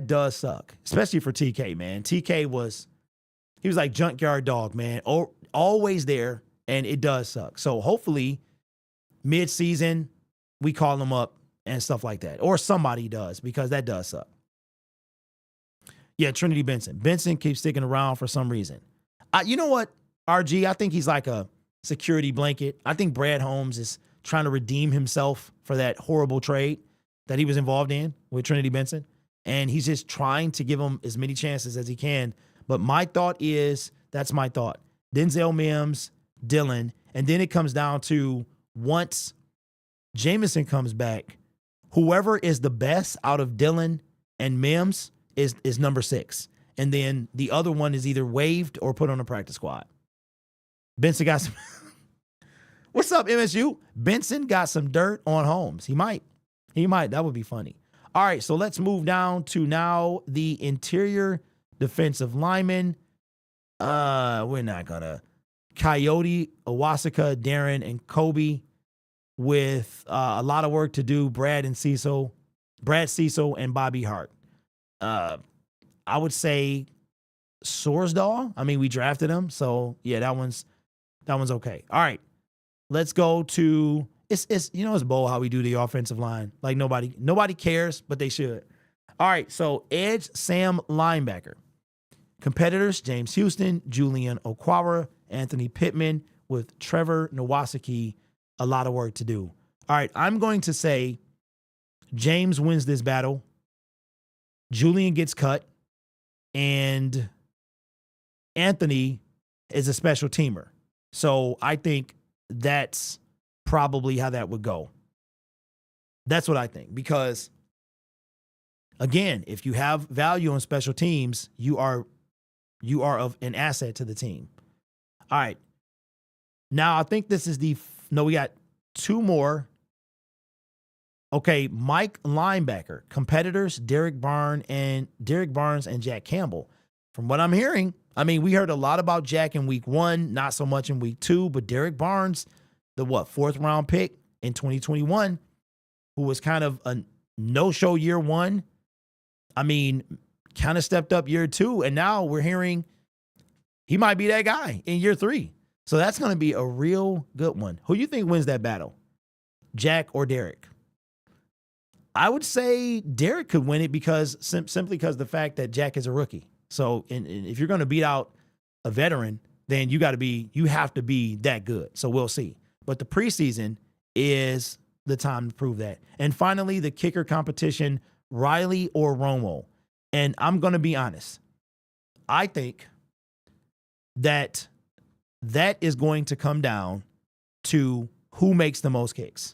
does suck, especially for TK, man. TK was like junkyard dog, man. Always there, and it does suck. So hopefully mid-season we call him up and stuff like that. Or somebody does, because that does suck. Yeah, Trinity Benson. Benson keeps sticking around for some reason. You know what, RG? I think he's like a security blanket. I think Brad Holmes is trying to redeem himself for that horrible trade that he was involved in with Trinity Benson. And he's just trying to give him as many chances as he can. But my thought is, that's my thought. Denzel Mims, Dylan, and then it comes down to once Jameson comes back, whoever is the best out of Dylan and Mims is number 6. And then the other one is either waived or put on a practice squad. Benson got some... What's up, MSU? Benson got some dirt on Holmes. He might. That would be funny. All right, so let's move down to now the interior defensive linemen. We're not going to... Coyote, Owasika, Darren, and Kobe with a lot of work to do. Brad Cecil, and Bobby Hart. I would say Sorsdahl. I mean, we drafted him, so yeah, that one's okay. All right, let's go to it's it's bold how we do the offensive line. Like nobody cares, but they should. All right, so edge Sam linebacker. Competitors: James Houston, Julian Okwara, Anthony Pittman with Trevor Nowosiki. A lot of work to do. All right, I'm going to say James wins this battle. Julian gets cut, and Anthony is a special teamer. So I think that's probably how that would go. That's what I think. Because, again, if you have value on special teams, you are of an asset to the team. All right. Now, I think this is we got 2 more. Okay, Mike linebacker. Competitors, Derek Barnes and Jack Campbell. From what I'm hearing, I mean, we heard a lot about Jack in week 1, not so much in week 2, but Derek Barnes, the 4th round pick in 2021, who was kind of a no-show year 1. I mean, kind of stepped up year 2, and now we're hearing he might be that guy in year 3. So that's going to be a real good one. Who do you think wins that battle? Jack or Derek? I would say Derek could win it because simply because the fact that Jack is a rookie. So and if you're going to beat out a veteran, then you have to be that good. So we'll see. But the preseason is the time to prove that. And finally, the kicker competition, Riley or Romo. And I'm going to be honest. I think that is going to come down to who makes the most kicks.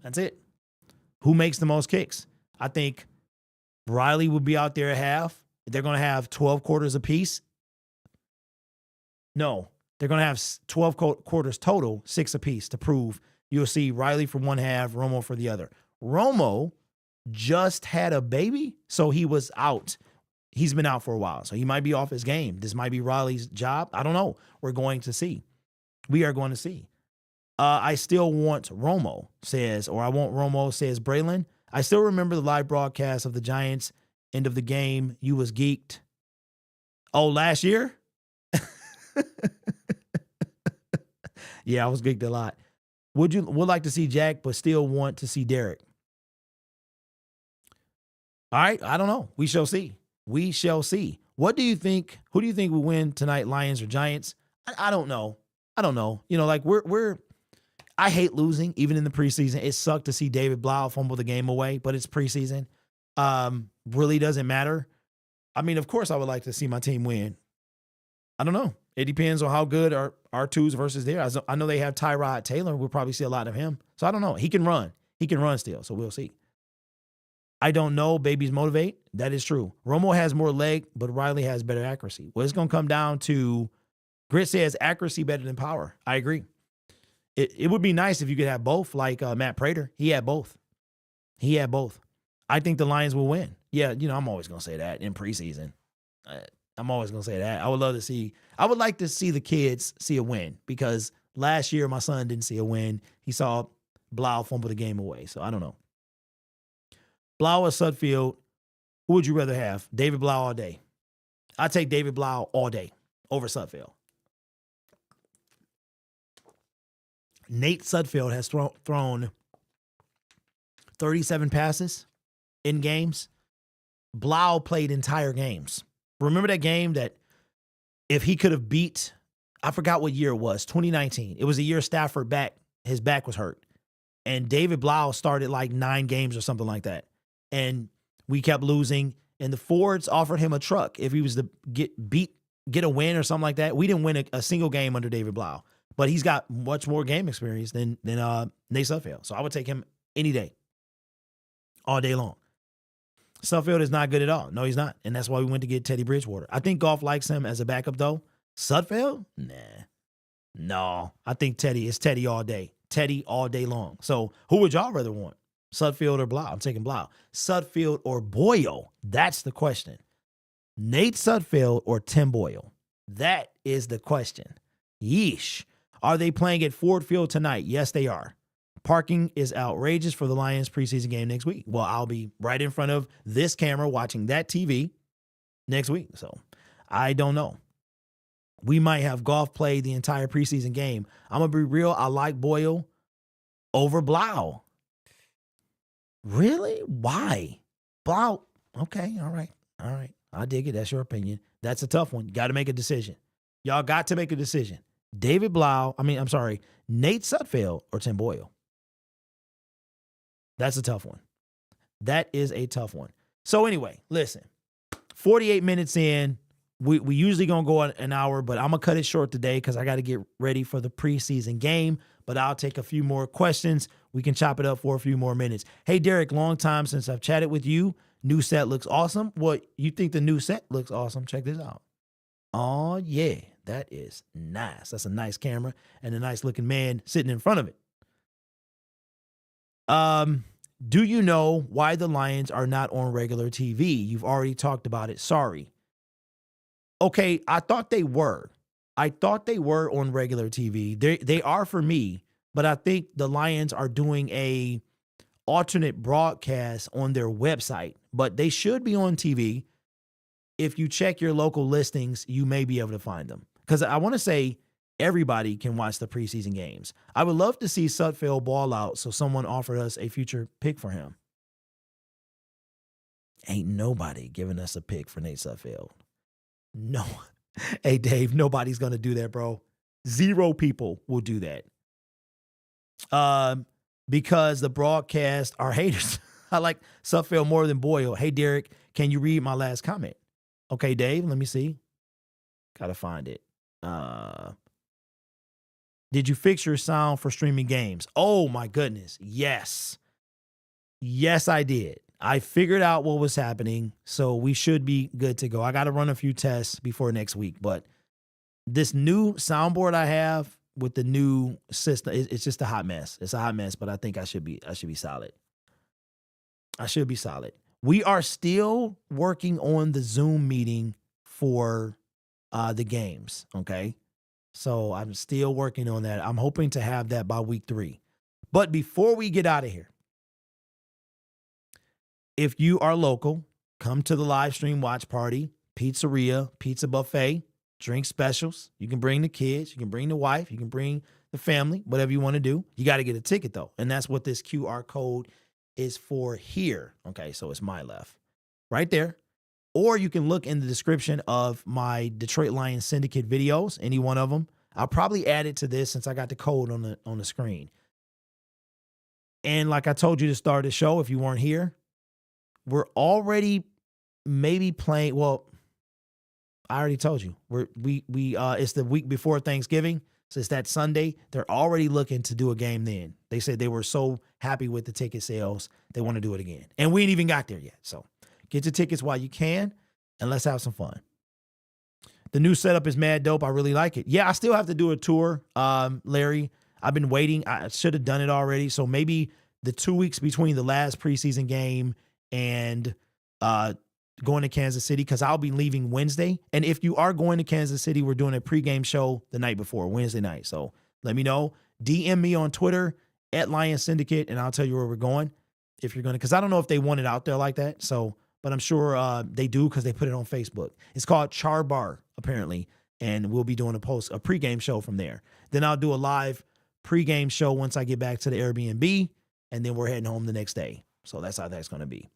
That's it. Who makes the most kicks? I think Riley will be out there at half. They're going to have 12 quarters apiece. No, They're going to have 12 quarters total, 6 apiece to prove. You'll see Riley for one half, Romo for the other. Romo just had a baby, so he was out. He's been out for a while, so he might be off his game. This might be Riley's job. I don't know. We're going to see. We are going to see. I still want Romo, says, or I want Romo, says Braylon. I still remember the live broadcast of the Giants end of the game. You was geeked. Oh, last year? Yeah, I was geeked a lot. Would like to see Jack, but still want to see Derek? All right, I don't know. We shall see. We shall see. What do you think? Who do you think will win tonight, Lions or Giants? I don't know. I don't know. You know, like I hate losing, even in the preseason. It sucked to see David Blau fumble the game away, but it's preseason. Really doesn't matter. I mean, of course, I would like to see my team win. I don't know. It depends on how good our twos versus theirs. I know they have Tyrod Taylor. We'll probably see a lot of him. So I don't know. He can run. He can run still. So we'll see. I don't know. Babies motivate. That is true. Romo has more leg, but Riley has better accuracy. Well, it's going to come down to, Grit says accuracy better than power. I agree. It would be nice if you could have both, like Matt Prater. He had both. I think the Lions will win. Yeah, you know, I'm always going to say that in preseason. I'm always going to say that. I would like to see the kids see a win, because last year my son didn't see a win. He saw Blau fumble the game away. So I don't know. Blau or Sudfeld, who would you rather have? David Blau all day. I take David Blau all day over Sudfeld. Nate Sudfeld has thrown 37 passes in games. Blau played entire games. Remember that game that if he could have beat, I forgot what year it was, 2019. It was the year Stafford his back was hurt. And David Blau started like 9 games or something like that. And we kept losing. And the Fords offered him a truck if he was to get a win or something like that. We didn't win a single game under David Blau. But he's got much more game experience than Nate Sudfeld. So I would take him any day, all day long. Sudfeld is not good at all. No, he's not. And that's why we went to get Teddy Bridgewater. I think Goff likes him as a backup, though. Sudfeld? Nah. No. I think Teddy is Teddy all day. Teddy all day long. So who would y'all rather want? Sudfeld or Blau? I'm taking Blau. Sudfeld or Boyle? That's the question. Nate Sudfeld or Tim Boyle? That is the question. Yeesh. Are they playing at Ford Field tonight? Yes, they are. Parking is outrageous for the Lions preseason game next week. Well, I'll be right in front of this camera watching that TV next week. So I don't know. We might have Goff play the entire preseason game. I'm going to be real. I like Boyle over Blau. Really? Why? Blau. Okay. All right. I dig it. That's your opinion. That's a tough one. You got to make a decision. Y'all got to make a decision. Nate Sudfeld or Tim Boyle. That's a tough one. That is a tough one. So anyway, listen, 48 minutes in, we usually going to go an hour, but I'm going to cut it short today because I got to get ready for the preseason game, but I'll take a few more questions. We can chop it up for a few more minutes. Hey, Derek, long time since I've chatted with you. New set looks awesome. What, you think the new set looks awesome? Check this out. Oh, yeah, that is nice. That's a nice camera and a nice looking man sitting in front of it. Do you know why the Lions are not on regular TV? You've already talked about it. Sorry. Okay, I thought they were. On regular TV. They are for me, but I think the Lions are doing a alternate broadcast on their website, but they should be on TV. If you check your local listings, you may be able to find them. Because I want to say everybody can watch the preseason games. I would love to see Sudfeld ball out, so someone offered us a future pick for him. Ain't nobody giving us a pick for Nate Sudfeld. No. Hey, Dave, nobody's going to do that, bro. 0 people will do that. Because the broadcast are haters. I like Sudfeld more than Boyle. Hey, Derek, can you read my last comment? Okay, Dave, let me see. Got to find it. Did you fix your sound for streaming games? Oh, my goodness. Yes. Yes, I did. I figured out what was happening, so we should be good to go. I got to run a few tests before next week, but this new soundboard I have with the new system, it's just a hot mess. It's a hot mess, but I think I should be solid. I should be solid. We are still working on the Zoom meeting for the games, okay? So I'm still working on that. I'm hoping to have that by week 3. But before we get out of here, if you are local, come to the live stream watch party, pizzeria, pizza buffet, drink specials. You can bring the kids, you can bring the wife, you can bring the family, whatever you want to do. You got to get a ticket though. And that's what this QR code is for here. Okay, so it's my left right there. Or you can look in the description of my Detroit Lions Syndicate videos, any one of them. I'll probably add it to this since I got the code on the screen. And like I told you to start the show, if you weren't here, we're already maybe playing. Well, I already told you. It's the week before Thanksgiving. So it's that Sunday. They're already looking to do a game then. They said they were so happy with the ticket sales, they want to do it again. And we ain't even got there yet. So get your tickets while you can, and let's have some fun. The new setup is mad dope. I really like it. Yeah, I still have to do a tour, Larry. I've been waiting. I should have done it already. So maybe the 2 weeks between the last preseason game and going to Kansas City, because I'll be leaving Wednesday. And if you are going to Kansas City, we're doing a pregame show the night before, Wednesday night. So let me know. DM me on Twitter at Lions Syndicate, and I'll tell you where we're going. If you're going to, because I don't know if they want it out there like that. So, but I'm sure they do because they put it on Facebook. It's called Char Bar, apparently, and we'll be doing a pregame show from there. Then I'll do a live pregame show once I get back to the Airbnb, and then we're heading home the next day. So that's how that's going to be.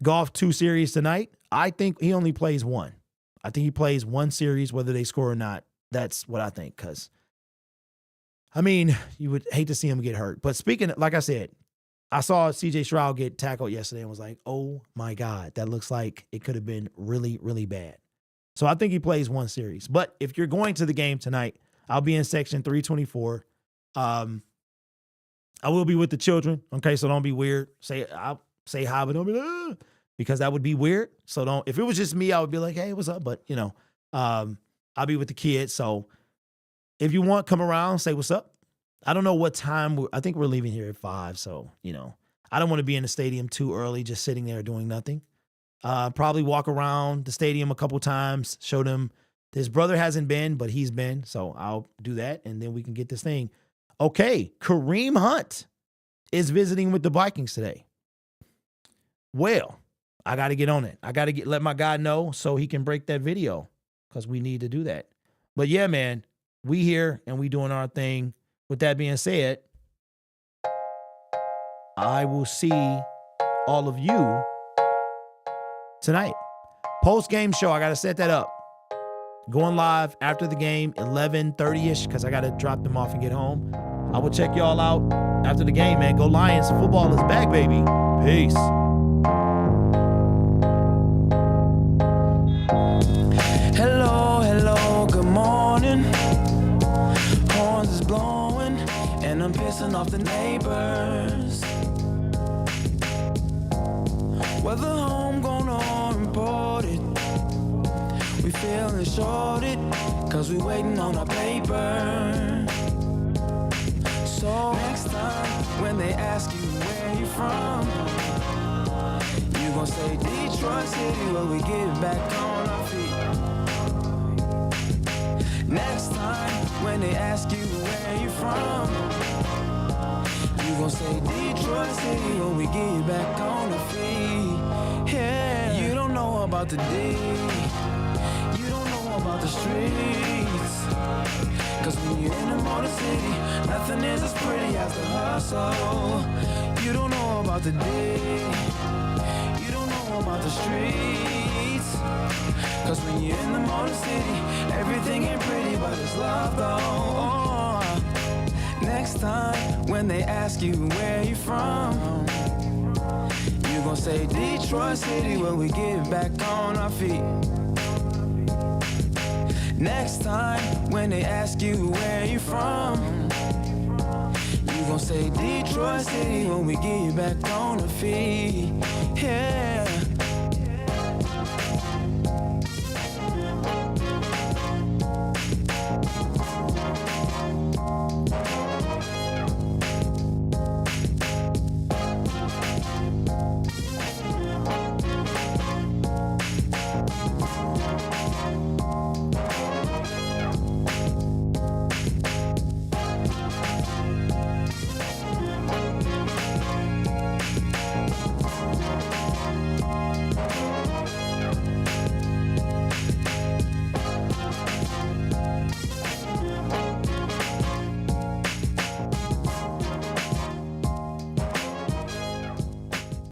Golf 2 series tonight. I think he only plays one. I think he plays one series, whether they score or not. That's what I think. Because, I mean, you would hate to see him get hurt. But speaking, like I said, I saw C.J. Stroud get tackled yesterday and was like, oh my God, that looks like it could have been really, really bad. So I think he plays one series. But if you're going to the game tonight, I'll be in section 324. I will be with the children. Okay, so don't be weird. I'll say hi, but don't be like, because that would be weird. So don't. If it was just me, I would be like, hey, what's up? But I'll be with the kids. So if you want, come around, say what's up. I don't know what time. I think we're leaving here at 5. So I don't want to be in the stadium too early, just sitting there doing nothing. Probably walk around the stadium a couple times, show them. His brother hasn't been, but he's been. So I'll do that, and then we can get this thing. Okay, Kareem Hunt is visiting with the Vikings today. Well, I got to get on it. I got to let my guy know so he can break that video, because we need to do that. But yeah, man, we here and we doing our thing. With that being said, I will see all of you tonight. Post-game show, I got to set that up. Going live after the game, 11:30-ish, because I got to drop them off and get home. I will check y'all out after the game, man. Go Lions. Football is back, baby. Peace. Hello, good morning. Horns is blowing, and I'm pissing off the neighbors. Whether homegrown or imported, we feeling shorted, cause we waiting on our paper. So next time, when they ask you where you from, you gon' say Detroit City, where we get back on our feet. Next time, when they ask you where you from, you gon' say Detroit City, when we get back on our feet. Yeah, you don't know about the D, you don't know about the streets, cause when you're in the motor city, nothing is as pretty as the hustle. You don't know about the D, you don't know about the streets, cause when you're in the motor city, everything ain't pretty, but it's love though. Next time, when they ask you where you from, you gon' say Detroit City, when we get back on our feet. Next time, when they ask you where you from, you gon' say Detroit City, when we get back on our feet. Yeah.